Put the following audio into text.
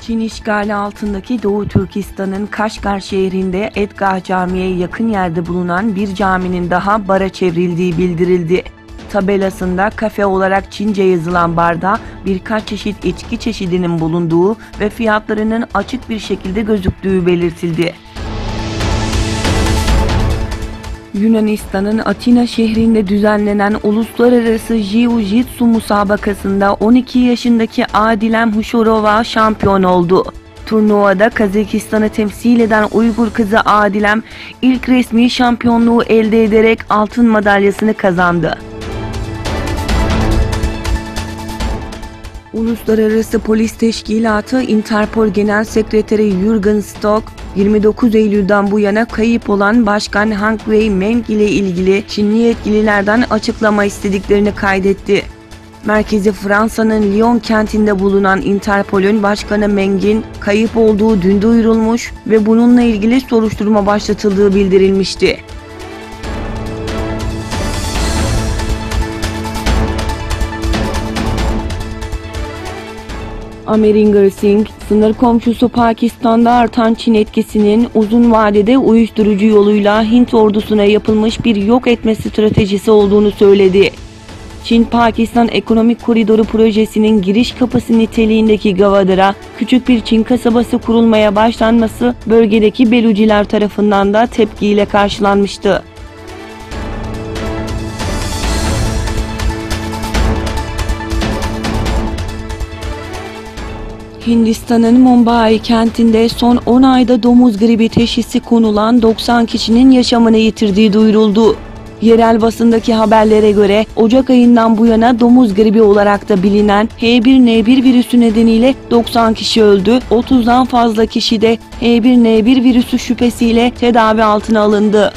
Çin işgali altındaki Doğu Türkistan'ın Kaşgar şehrinde Edgah Camii'ye yakın yerde bulunan bir caminin daha bara çevrildiği bildirildi. Tabelasında kafe olarak Çince yazılan barda birkaç çeşit içki çeşidinin bulunduğu ve fiyatlarının açık bir şekilde gözüktüğü belirtildi. Yunanistan'ın Atina şehrinde düzenlenen uluslararası Jiu-Jitsu musabakasında 12 yaşındaki Adilem Huşorova şampiyon oldu. Turnuvada Kazakistan'ı temsil eden Uygur kızı Adilem ilk resmi şampiyonluğu elde ederek altın madalyasını kazandı. Uluslararası Polis Teşkilatı Interpol Genel Sekreteri Jürgen Stock, 29 Eylül'den bu yana kayıp olan Başkan Hang Wei-meng ile ilgili Çinli yetkililerden açıklama istediklerini kaydetti. Merkezi Fransa'nın Lyon kentinde bulunan Interpol'ün Başkanı Meng'in kayıp olduğu dün duyurulmuş ve bununla ilgili soruşturma başlatıldığı bildirilmişti. Amarinder Singh, sınır komşusu Pakistan'da artan Çin etkisinin uzun vadede uyuşturucu yoluyla Hint ordusuna yapılmış bir yok etme stratejisi olduğunu söyledi. Çin-Pakistan Ekonomik Koridoru projesinin giriş kapısı niteliğindeki Gavadar'a küçük bir Çin kasabası kurulmaya başlanması bölgedeki Beluciler tarafından da tepkiyle karşılanmıştı. Hindistan'ın Mumbai kentinde son 10 ayda domuz gribi teşhisi konulan 90 kişinin yaşamını yitirdiği duyuruldu. Yerel basındaki haberlere göre Ocak ayından bu yana domuz gribi olarak da bilinen H1N1 virüsü nedeniyle 90 kişi öldü, 30'dan fazla kişi de H1N1 virüsü şüphesiyle tedavi altına alındı.